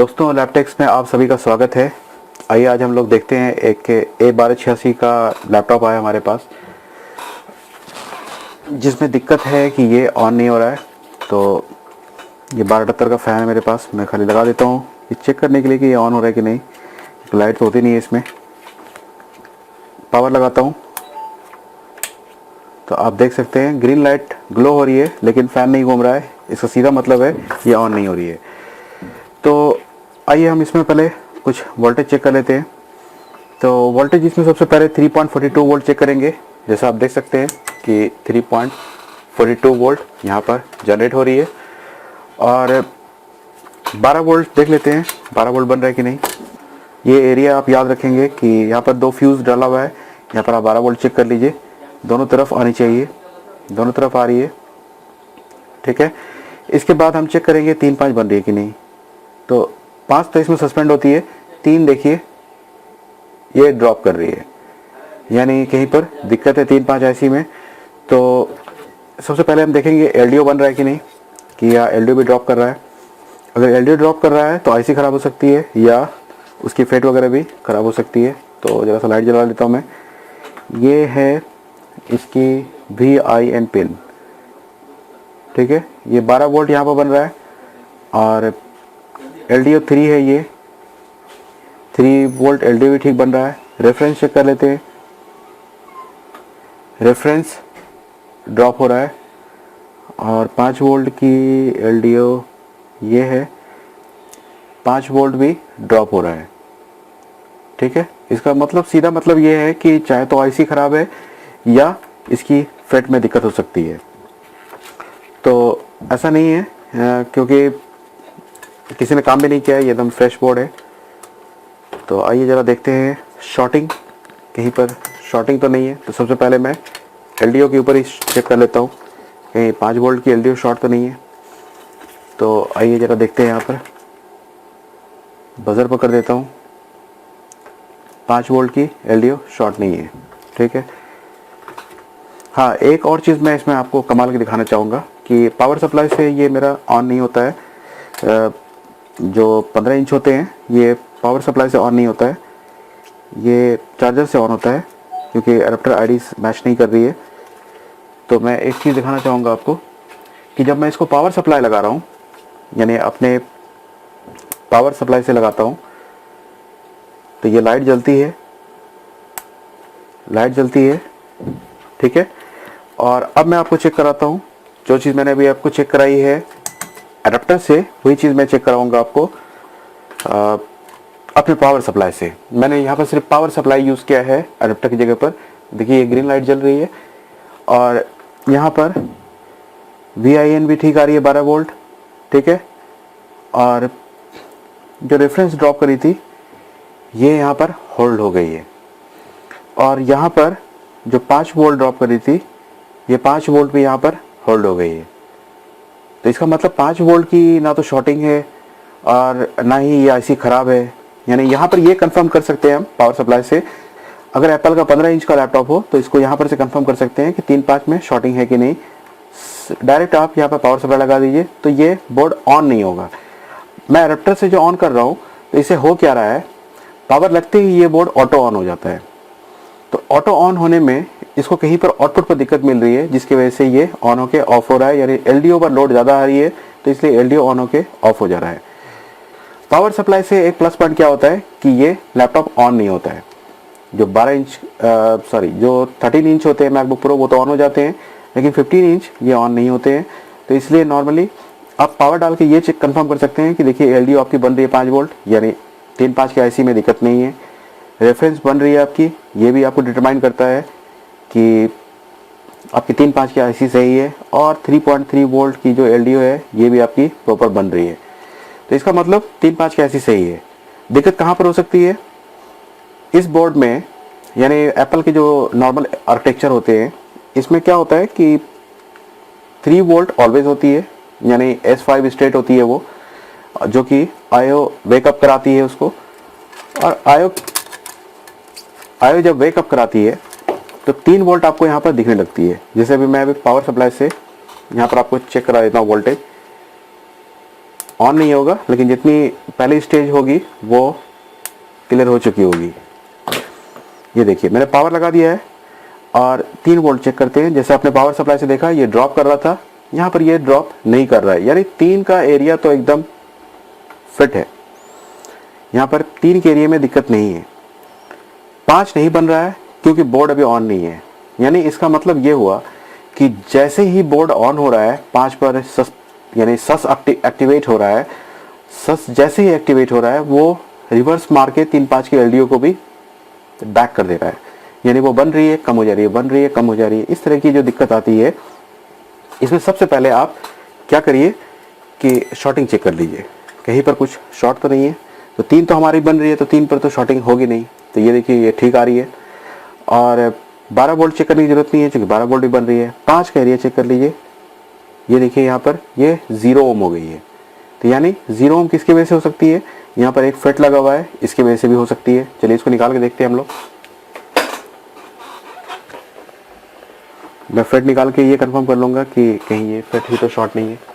दोस्तों, लैपटेक्स में आप सभी का स्वागत है। आइए आज हम लोग देखते हैं एक A1286 का लैपटॉप आया हमारे पास, जिसमें दिक्कत है कि ये ऑन नहीं हो रहा है। तो ये 1278 का फ़ैन है मेरे पास, मैं खाली लगा देता हूँ ये चेक करने के लिए कि ये ऑन हो रहा है कि नहीं। लाइट तो होती नहीं है इसमें। पावर लगाता हूँ तो आप देख सकते हैं ग्रीन लाइट ग्लो हो रही है, लेकिन फ़ैन नहीं घूम रहा है। इसका सीधा मतलब है ये ऑन नहीं हो रही है। तो आइए हम इसमें पहले कुछ वोल्टेज चेक कर लेते हैं। तो वोल्टेज इसमें सबसे पहले 3.42 वोल्ट चेक करेंगे। जैसा आप देख सकते हैं कि 3.42 वोल्ट यहाँ पर जनरेट हो रही है। और 12 वोल्ट देख लेते हैं 12 वोल्ट बन रहा है कि नहीं। ये एरिया आप याद रखेंगे कि यहाँ पर 2 फ्यूज़ डाला हुआ है। यहाँ पर आप 12 वोल्ट चेक कर लीजिए, दोनों तरफ आनी चाहिए, दोनों तरफ आ रही है, ठीक है। इसके बाद हम चेक करेंगे 3-5 बन रही है कि नहीं। तो 5 तो इसमें सस्पेंड होती है, 3 देखिए ये ड्रॉप कर रही है, यानी कहीं पर दिक्कत है 3-5 ऐसी में। तो सबसे पहले हम देखेंगे एलडीओ बन रहा है कि नहीं, कि या एलडीओ भी ड्रॉप कर रहा है। अगर एलडीओ ड्रॉप कर रहा है तो आईसी ख़राब हो सकती है या उसकी फेट वगैरह भी ख़राब हो सकती है। तो ज़रा सा लाइट जला लेता हूँ मैं। ये है इसकी VIN पिन, ठीक है। ये 12 वोल्ट यहाँ पर बन रहा है और LDO 3 है, ये 3 वोल्ट LDO भी ठीक बन रहा है। रेफरेंस चेक कर लेते हैं। रेफरेंस ड्रॉप हो रहा है और 5 वोल्ट की LDO ये है, 5 वोल्ट भी ड्रॉप हो रहा है, ठीक है। इसका मतलब सीधा मतलब ये है कि चाहे तो आईसी ख़राब है या इसकी फेट में दिक्कत हो सकती है। तो ऐसा नहीं है क्योंकि किसी ने काम भी नहीं किया है, ये एकदम फ्रेश बोर्ड है। तो आइए ज़रा देखते हैं शॉर्टिंग, कहीं पर शॉर्टिंग तो नहीं है। तो सबसे पहले मैं LDO के ऊपर ही चेक कर लेता हूँ कहीं 5 वोल्ट की LDO शॉर्ट तो नहीं है। तो आइए ज़रा देखते हैं, यहाँ पर बज़र पकड़ देता हूँ, 5 वोल्ट की LDO शॉर्ट नहीं है, ठीक है। हाँ, एक और चीज़ मैं इसमें आपको कमाल के दिखाना चाहूँगा कि पावर सप्लाई से ये मेरा ऑन नहीं होता है। जो 15 इंच होते हैं ये पावर सप्लाई से ऑन नहीं होता है, ये चार्जर से ऑन होता है, क्योंकि अडेप्टर आईडी मैच नहीं कर रही है। तो मैं एक चीज़ दिखाना चाहूँगा आपको कि जब मैं इसको पावर सप्लाई लगा रहा हूँ, यानी अपने पावर सप्लाई से लगाता हूँ, तो ये लाइट जलती है, लाइट जलती है, ठीक है। और अब मैं आपको चेक कराता हूँ, जो चीज़ मैंने अभी आपको चेक कराई है अडेप्टर से, वही चीज़ मैं चेक कराऊंगा आपको अपने पावर सप्लाई से। मैंने यहाँ पर सिर्फ पावर सप्लाई यूज़ किया है अडेप्टर की जगह पर। देखिए ये ग्रीन लाइट जल रही है और यहाँ पर VIN भी ठीक आ रही है 12 वोल्ट, ठीक है। और जो रेफरेंस ड्रॉप करी थी ये यहाँ पर होल्ड हो गई है। और यहाँ पर जो 5 वोल्ट ड्रॉप करी थी ये 5 वोल्ट भी यहाँ पर होल्ड हो गई है। तो इसका मतलब 5 वोल्ट की ना तो शॉर्टिंग है और ना ही ये आईसी ख़राब है। यानी यहाँ पर ये कंफर्म कर सकते हैं हम पावर सप्लाई से। अगर एप्पल का 15 इंच का लैपटॉप हो तो इसको यहाँ पर से कंफर्म कर सकते हैं कि 3-5 में शॉर्टिंग है कि नहीं। डायरेक्ट आप यहाँ पर पावर सप्लाई लगा दीजिए तो ये बोर्ड ऑन नहीं होगा। मैं अडेप्टर से जो ऑन कर रहा हूँ तो इसे हो क्या रहा है, पावर लगते ही ये बोर्ड ऑटो ऑन हो जाता है। तो ऑटो ऑन होने में इसको कहीं पर आउटपुट पर दिक्कत मिल रही है, जिसकी वजह से ये ऑन होके ऑफ हो रहा है। यानी LDO पर लोड ज़्यादा आ रही है तो इसलिए LDO ऑन होके ऑफ हो जा रहा है। पावर सप्लाई से एक प्लस पॉइंट क्या होता है कि ये लैपटॉप ऑन नहीं होता है। जो 13 इंच होते हैं मैकबुक प्रो वो तो ऑन हो जाते हैं, लेकिन 15 इंच ये ऑन नहीं होते हैं। तो इसलिए नॉर्मली आप पावर डाल के ये चेक कन्फर्म कर सकते हैं कि देखिए LDO आपकी बन रही है 5 वोल्ट, यानी 3-5 के IC में दिक्कत नहीं है। रेफरेंस बन रही है आपकी, ये भी आपको डिटरमाइन करता है कि आपकी 3-5 की IC सही है। और 3.3 वोल्ट की जो LDO है ये भी आपकी प्रॉपर बन रही है। तो इसका मतलब 3-5 की IC सही है। दिक्कत कहाँ पर हो सकती है इस बोर्ड में, यानी एप्पल के जो नॉर्मल आर्किटेक्चर होते हैं इसमें क्या होता है कि 3 वोल्ट ऑलवेज होती है, यानी S5 स्टेट होती है वो, जो कि IO वेकअप कराती है उसको। और IO जब वेकअप कराती है तो 3 वोल्ट आपको यहाँ पर दिखने लगती है। जैसे अभी मैं पावर सप्लाई से यहाँ पर आपको चेक करा देता हूँ वोल्टेज, ऑन नहीं होगा, लेकिन जितनी पहली स्टेज होगी वो क्लियर हो चुकी होगी। ये देखिए मैंने पावर लगा दिया है और 3 वोल्ट चेक करते हैं। जैसे आपने पावर सप्लाई से देखा ये ड्रॉप कर रहा था, यहाँ पर ये ड्रॉप नहीं कर रहा है, यानी 3 का एरिया तो एकदम फिट है। यहाँ पर 3 के एरिया में दिक्कत नहीं है। 5 नहीं बन रहा है क्योंकि बोर्ड अभी ऑन नहीं है, यानी इसका मतलब ये हुआ कि जैसे ही बोर्ड ऑन हो रहा है 5 पर सस यानी सस एक्टिवेट हो रहा है, सस जैसे ही एक्टिवेट हो रहा है वो रिवर्स मार के 3-5 की एलडीओ को भी बैक कर दे रहा है, यानी वो बन रही है कम हो जा रही है, बन रही है कम हो जा रही है। इस तरह की जो दिक्कत आती है, इसमें सबसे पहले आप क्या करिए कि शॉर्टिंग चेक कर लीजिए, कहीं पर कुछ शॉर्ट तो नहीं है। तो 3 तो हमारी बन रही है, तो 3 पर तो शॉर्टिंग होगी नहीं। तो ये देखिए ये ठीक आ रही है। और 12 वोल्ट चेक करने की जरूरत नहीं है क्योंकि 12 वोल्ट भी बन रही है। 5 का एरिया चेक कर लीजिए, ये देखिए यहाँ पर ये 0 ओम हो गई है। तो यानी 0 ओम किसकी वजह से हो सकती है, यहाँ पर एक फिट लगा हुआ है, इसकी वजह से भी हो सकती है। चलिए इसको निकाल के देखते हैं हम लोग। मैं फिट निकाल के ये कंफर्म कर लूँगा कि कहीं ये फिट ही तो शॉर्ट नहीं है।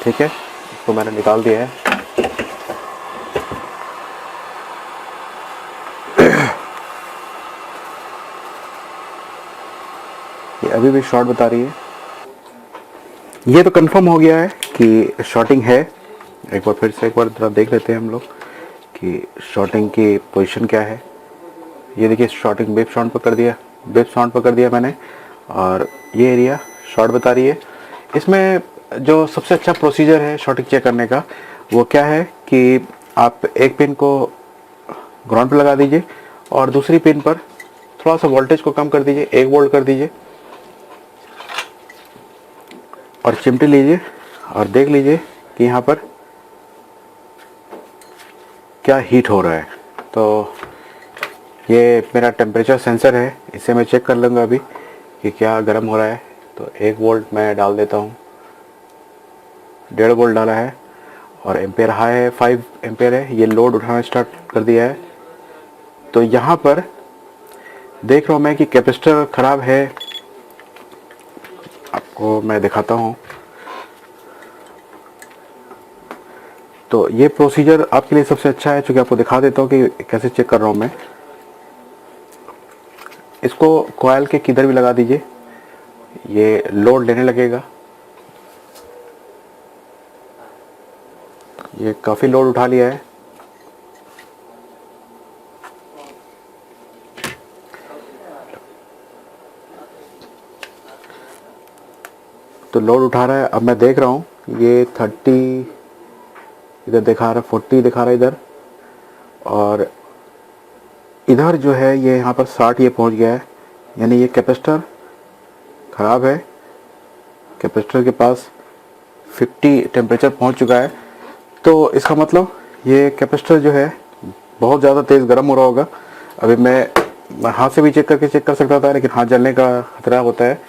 ठीक है, इसको मैंने निकाल दिया है। ये अभी भी शॉर्ट बता रही है। ये तो कंफर्म हो गया है कि शॉर्टिंग है। एक बार फिर से एक बार जरा देख लेते हैं हम लोग कि शॉर्टिंग की पोजीशन क्या है। ये देखिए शॉर्टिंग बेप साउंड पकड़ दिया मैंने, और ये एरिया शॉर्ट बता रही है। इसमें जो सबसे अच्छा प्रोसीजर है शॉर्टिंग चेक करने का वो क्या है कि आप एक पिन को ग्राउंड पर लगा दीजिए और दूसरी पिन पर थोड़ा सा वोल्टेज को कम कर दीजिए, 1 वोल्ट कर दीजिए, और चिमटी लीजिए और देख लीजिए कि यहाँ पर क्या हीट हो रहा है। तो ये मेरा टेम्परेचर सेंसर है, इसे मैं चेक कर लूँगा अभी कि क्या गर्म हो रहा है। तो 1 वोल्ट मैं डाल देता हूँ, 1.5 वोल्ट डाला है, और एम्पेयर हाई है, 5 एम्पेयर है। ये लोड उठाना स्टार्ट कर दिया है। तो यहाँ पर देख रहा हूँ मैं कि कैपेसिटर ख़राब है, आपको मैं दिखाता हूँ। तो ये प्रोसीजर आपके लिए सबसे अच्छा है, क्योंकि आपको दिखा देता हूँ कि कैसे चेक कर रहा हूँ मैं। इसको कॉइल के किधर भी लगा दीजिए, ये लोड लेने लगेगा। ये काफ़ी लोड उठा लिया है। तो लोड उठा रहा है। अब मैं देख रहा हूँ ये 30 इधर दिखा रहा है, 40 दिखा रहा है इधर, और इधर जो है ये यहाँ पर 60 ये पहुँच गया है, यानी ये कैपेसिटर ख़राब है। कैपेसिटर के पास 50 टेम्परेचर पहुँच चुका है। तो इसका मतलब ये कैपेसिटर जो है बहुत ज़्यादा तेज़ गर्म हो रहा होगा। अभी मैं हाथ से भी चेक कर सकता था, लेकिन हाथ जलने का खतरा होता है।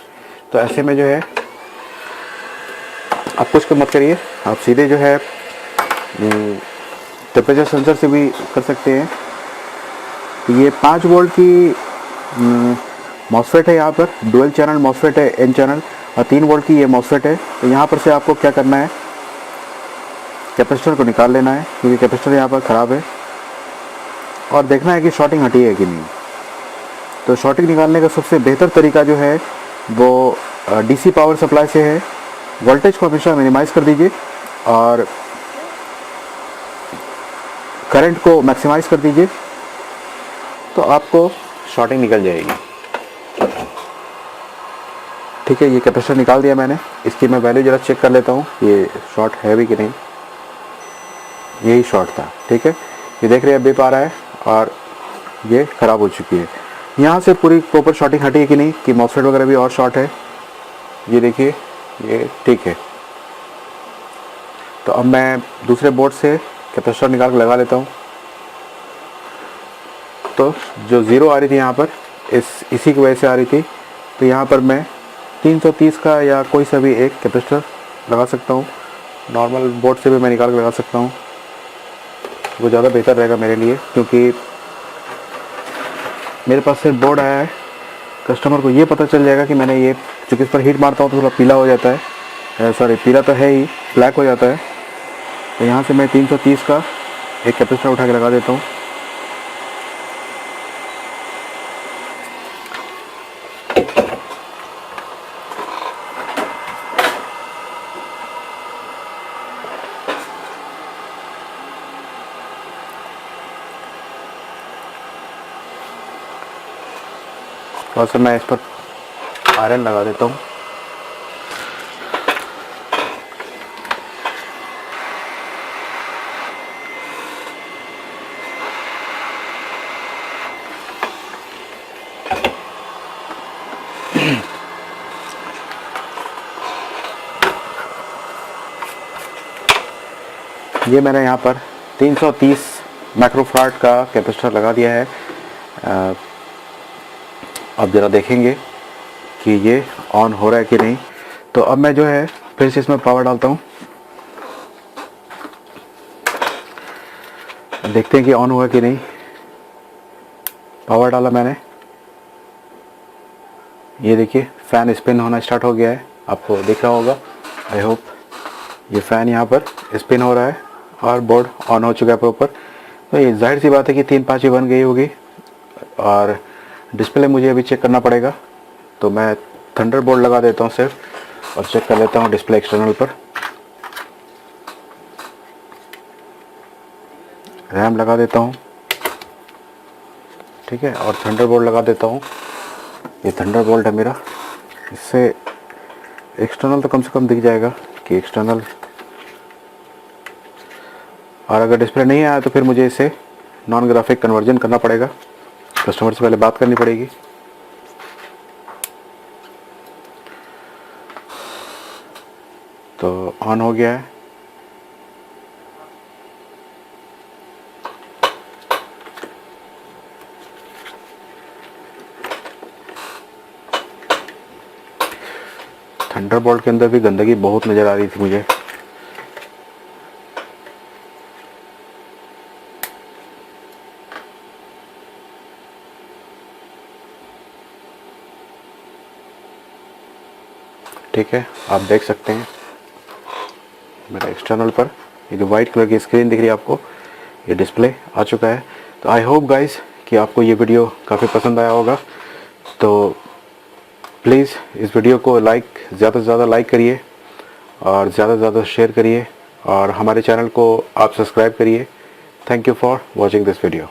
तो ऐसे में जो है आप कुछ मत करिए, आप सीधे जो है टेम्परेचर सेंसर से भी कर सकते हैं। तो ये 5 वोल्ट की मॉसफेट है, यहाँ पर डुअल चैनल मॉसफेट है, एन चैनल, और 3 वोल्ट की ये मॉसफेट है। तो यहाँ पर से आपको क्या करना है, कैपेसिटर को निकाल लेना है, क्योंकि कैपेसिटर यहाँ पर ख़राब है, और देखना है कि शॉर्टिंग हटी है कि नहीं। तो शॉर्टिंग निकालने का सबसे बेहतर तरीका जो है वो डीसी पावर सप्लाई से है। वोल्टेज को हमेशा मिनिमाइज़ कर दीजिए और करंट को मैक्सिमाइज़ कर दीजिए, तो आपको शॉर्टिंग निकल जाएगी। ठीक है, ये कैपेसिटर निकाल दिया मैंने। इसकी मैं वैल्यू ज़रा चेक कर लेता हूँ ये शॉर्ट है भी कि नहीं। यही शॉर्ट था। ठीक है, ये देख रहे हैं बिप आ रहा है और ये ख़राब हो चुकी है। यहाँ से पूरी प्रॉपर शॉर्टिंग हटी है कि नहीं, कि मॉसफेट वगैरह भी और शॉर्ट है। ये देखिए ये ठीक है। तो अब मैं दूसरे बोर्ड से कैपेसिटर निकाल कर लगा लेता हूँ। तो जो 0 आ रही थी यहाँ पर इसी की वजह से आ रही थी। तो यहाँ पर मैं 330 का या कोई सा भी एक कैपेसिटर लगा सकता हूँ। नॉर्मल बोर्ड से भी मैं निकाल के लगा सकता हूँ, वो ज़्यादा बेहतर रहेगा मेरे लिए, क्योंकि मेरे पास सिर्फ बोर्ड आया है। कस्टमर को ये पता चल जाएगा कि मैंने ये, चूँकि इस पर हीट मारता हूँ तो थोड़ा पीला हो जाता है, सॉरी पीला तो है ही, ब्लैक हो जाता है। तो यहाँ से मैं 330 का एक कैपेसिटर उठा के लगा देता हूँ। और से मैं इस पर आयरन लगा देता हूँ। ये मैंने यहाँ पर 330 माइक्रोफार्ड का कैपेसिटर लगा दिया है। अब ज़रा देखेंगे कि ये ऑन हो रहा है कि नहीं। तो अब मैं जो है फिर से इसमें पावर डालता हूँ, देखते हैं कि ऑन हुआ कि नहीं। पावर डाला मैंने, ये देखिए फ़ैन स्पिन होना स्टार्ट हो गया है, आपको दिख रहा होगा आई होप। ये फ़ैन यहाँ पर स्पिन हो रहा है और बोर्ड ऑन हो चुका है प्रॉपर। तो ये जाहिर सी बात है कि 3-5 ही बन गई होगी। और डिस्प्ले मुझे अभी चेक करना पड़ेगा, तो मैं थंडरबोल्ट लगा देता हूँ सिर्फ और चेक कर लेता हूँ डिस्प्ले एक्सटर्नल पर। रैम लगा देता हूँ, ठीक है, और थंडरबोल्ट लगा देता हूँ। ये थंडरबोल्ट है मेरा, इससे एक्सटर्नल तो कम से कम दिख जाएगा कि एक्सटर्नल। और अगर डिस्प्ले नहीं आया तो फिर मुझे इसे नॉन ग्राफिक कन्वर्जन करना पड़ेगा, कस्टमर से पहले बात करनी पड़ेगी। तो ऑन हो गया है। थंडरबोल्ट के अंदर भी गंदगी बहुत नज़र आ रही थी मुझे। ठीक है, आप देख सकते हैं मेरा एक्सटर्नल पर ये जो वाइट कलर की स्क्रीन दिख रही है आपको, ये डिस्प्ले आ चुका है। तो आई होप गाइस कि आपको ये वीडियो काफ़ी पसंद आया होगा। तो प्लीज़ इस वीडियो को ज़्यादा से ज़्यादा लाइक करिए और ज़्यादा से ज़्यादा शेयर करिए और हमारे चैनल को आप सब्सक्राइब करिए। Thank you for watching this video.